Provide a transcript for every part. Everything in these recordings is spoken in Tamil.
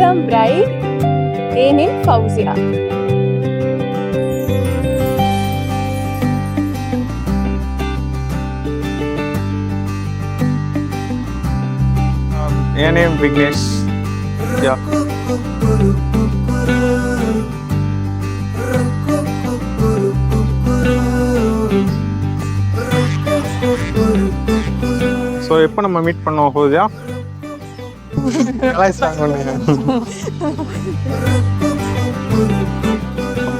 welcome bride in Fauzia. My name Vignesh. Yeah. So எப்போ நம்ம மீட் பண்ணோம் ஹோதியா?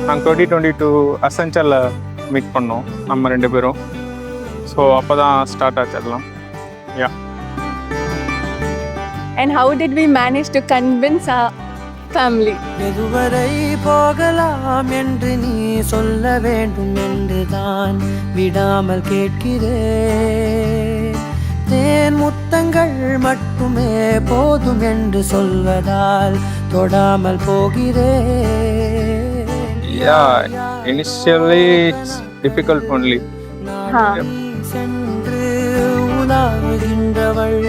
நாங்கள் 2022 அசென்ச்சரில் மீட் பண்ணோம் நம்ம 2 பேரும். ஸோ அப்போ தான் ஸ்டார்ட் ஆச்சு எல்லாம். யா. And how did we manage to convince our family? எதுவரை போகலாம் என்று நீ சொல்ல வேண்டும் என்று தான் விடாமல் கேட்கிறேன். தேன் முத்தங்கள் மட்டுமே போதும் என்று சொல்வதால் தொடாமல் போகிறேன். Initially it's difficult only. சென்று உலாவுகின்றவள்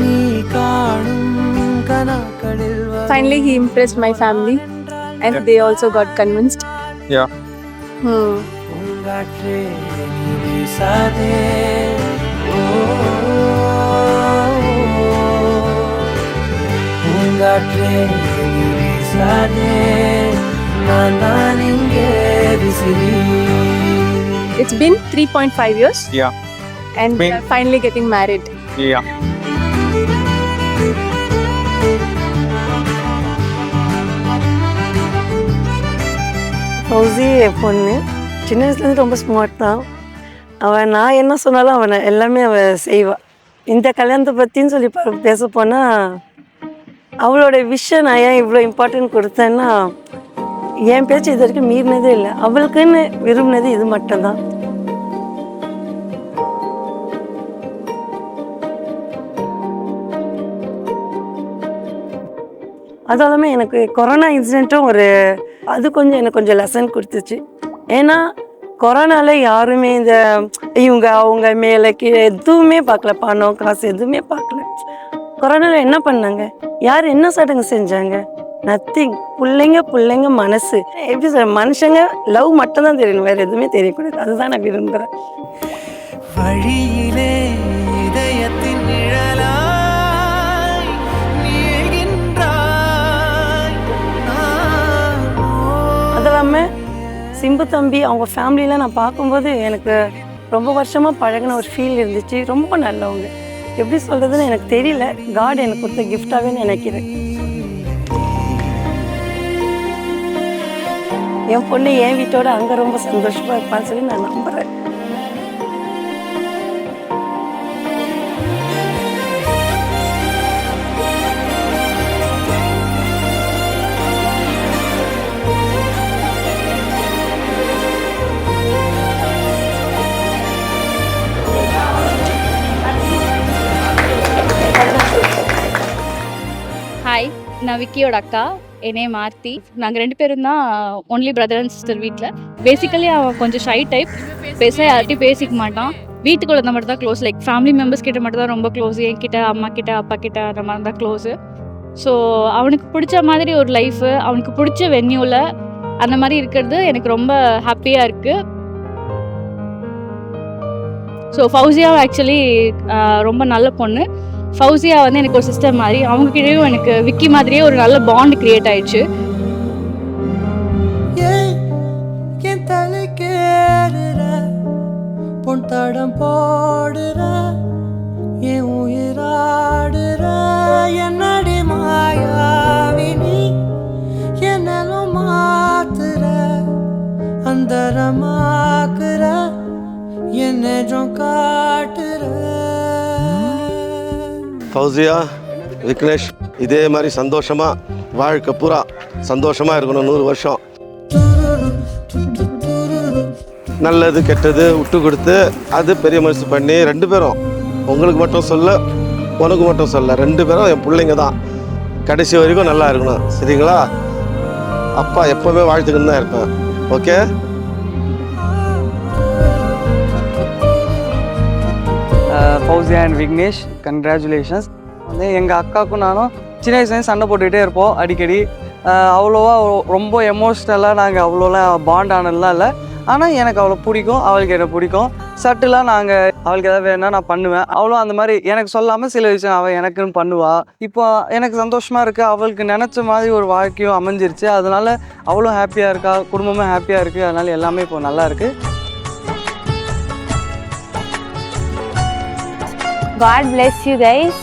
நீ காணும் கனாக்களில். Finally he impressed my family and they also got convinced. Yeah. Poongatre நீ வீசாதே, பூங்காற்றே நீ வீசாதே, நான் தான் இங்கே விசிறி. It's been 3.5 years. Yeah. And we are finally getting married. Yeah. Fauzi என் பொண்ணு சின்ன வயசுலேருந்து ரொம்ப ஸ்மார்ட் தான். அவன் நான் என்ன சொன்னாலும் அவனை எல்லாமே அவள் செய்வாள். இந்த கல்யாணத்தை பற்றின்னு சொல்லி பேச போனால் அவளோட விஷயம் நான் ஏன் இவ்வளோ இம்பார்ட்டன்ட் கொடுத்தேன்னா என் பேச்சு இது வரைக்கும் மீறினதே இல்லை. அவளுக்குன்னு விரும்பினது இது மட்டும்தான். அதாலுமே எனக்கு கொரோனா இன்சிடெண்ட்டும் எனக்கு கொஞ்சம் லெசன் கொடுத்துச்சு. ஏன்னா கொரோனாவில் யாருமே அவங்க மேலே கீழே எதுவுமே பார்க்கல, பணம் காசு எதுவுமே பார்க்கல. கொரோனாவில் என்ன பண்ணாங்க, யார் என்ன சடங்கு செஞ்சாங்க? நத்திங். பிள்ளைங்க மனசு எப்படி சொல்ற, மனுஷங்க லவ் மட்டும்தான் தெரியணும், வேறு எதுவுமே தெரியக்கூடாது. அதுதான் நான் விரும்புகிறேன். வழியிலே இதயத்தின் நிழலாய் நீள்கின்றாய். அது இல்லாமல் சிம்பு தம்பி அவங்க ஃபேமிலியில் நான் பார்க்கும்போது எனக்கு ரொம்ப வருஷமாக பழகின ஒரு ஃபீல் இருந்துச்சு. ரொம்ப நல்லவங்க. எப்படி சொல்கிறதுன்னு எனக்கு தெரியல. காட் எனக்கு கொடுத்த கிஃப்டாகவே நினைக்கிறேன். என் பொண்ணு என் வீட்டோட அங்கே ரொம்ப சந்தோஷமாக இருப்பான்னு சொல்லி நான் நம்புகிறேன். ஹாய், நான் விக்கியோட அக்கா. என் நேம் ஆர்த்தி. நாங்கள் 2 பேரும் தான் ஒன்லி பிரதர் அண்ட் சிஸ்டர் வீட்டில். பேசிக்கலி அவன் கொஞ்சம் ஷை டைப், யார்கிட்டையும் பேசிக்க மாட்டான். வீட்டுக்குள்ள அந்த மட்டும் தான் க்ளோஸ். லைக் ஃபேமிலி மெம்பர்ஸ் கிட்ட மட்டும் தான் ரொம்ப க்ளோஸ். என்கிட்ட, அம்மா கிட்ட, அப்பா கிட்ட அந்த மாதிரி தான் க்ளோஸு. ஸோ அவனுக்கு பிடிச்ச மாதிரி ஒரு லைஃபு, அவனுக்கு பிடிச்ச வென்யூவில் அந்த மாதிரி இருக்கிறது எனக்கு ரொம்ப ஹாப்பியாக இருக்குது. ஸோ ஃபௌசியா ஆக்சுவலி ரொம்ப நல்ல பொண்ணு. ஃபௌசியா வந்து எனக்கு ஒரு சிஸ்டர் மாதிரி, அவங்ககிட்டயும் எனக்கு விக்கி மாதிரியே ஒரு நல்ல பாண்ட் கிரியேட் ஆயிடுச்சு. என் தலை கேடுற பொன் தடம் போடுற என் உயிராடுற என்னடி மாயாவினி என்னலும் மாத்துற அந்தரமாக்குற என் நெஜம் காட்டுற. ஃபௌசியா, விக்னேஷ் இதே மாதிரி சந்தோஷமாக வாழ்க்கை பூரா சந்தோஷமாக இருக்கணும். 100 வருஷம் நல்லது கெட்டது விட்டு கொடுத்து அது பெரிய மனசு பண்ணி 2 பேரும், உங்களுக்கு மட்டும் சொல்ல உனக்கு மட்டும் சொல்ல, 2 பேரும் என் பிள்ளைங்க தான். கடைசி வரைக்கும் நல்லா இருக்கணும். சரிங்களா? அப்பா எப்போவுமே வாழ்த்துக்கின்னு தான் இருப்பேன். Okay? Fauzia and Vignesh, congratulations. எங்கள் அக்காவுக்கும் நானும் சின்ன வயசுலேருந்து சண்டை போட்டுக்கிட்டே இருப்போம் அடிக்கடி. அவ்வளோவா ரொம்ப எமோஷ்னலாக நாங்கள் அவ்வளோலாம் பாண்ட் ஆனதுலாம் இல்லை. ஆனால் எனக்கு அவளை பிடிக்கும், அவளுக்கு என்னை பிடிக்கும். சட்டுலாம் நாங்கள் அவளுக்கு எதாவது வேணால் நான் பண்ணுவேன். அவளும் அந்த மாதிரி எனக்கு சொல்லாமல் சில விஷயம் அவள் எனக்குன்னு பண்ணுவாள். இப்போ எனக்கு சந்தோஷமாக இருக்குது, அவளுக்கு நினச்ச மாதிரி ஒரு வாழ்க்கையும் அமைஞ்சிருச்சு. அதனால அவளும் ஹாப்பியாக இருக்கா, குடும்பமும் ஹாப்பியாக இருக்குது. அதனால எல்லாமே இப்போ நல்லா இருக்குது. God bless you guys.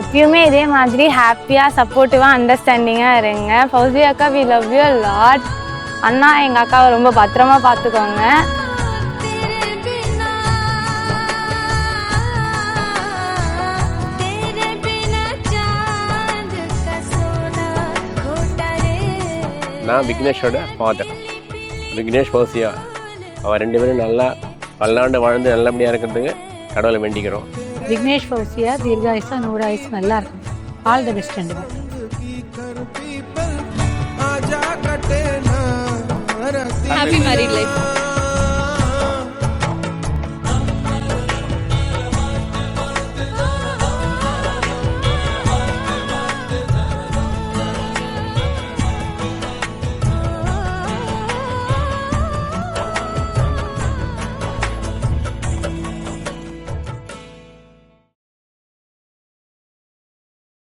எப்பயுமே இதே மாதிரி ஹாப்பியாக சப்போர்ட்டிவாக அண்டர்ஸ்டாண்டிங்காக இருங்க. ஃபௌசி அக்கா, we love you a lot. அண்ணா எங்கள் அக்காவை ரொம்ப பத்திரமா பார்த்துக்கோங்க. நான் விக்னேஷோட ஃபாதர், விக்னேஷ் ஃபௌசியா. அவன் 2 பேரும் நல்லா பல்லாண்டு வாழ்ந்து நல்லபடியாக இருக்கிறதுக்கு கடவுளை வேண்டிக்கிறோம். விக்னேஷ் ஃபௌசியா தீர்காயுசா 100 ஆயுசு நல்லா இருக்கும். All the best. Happy married life.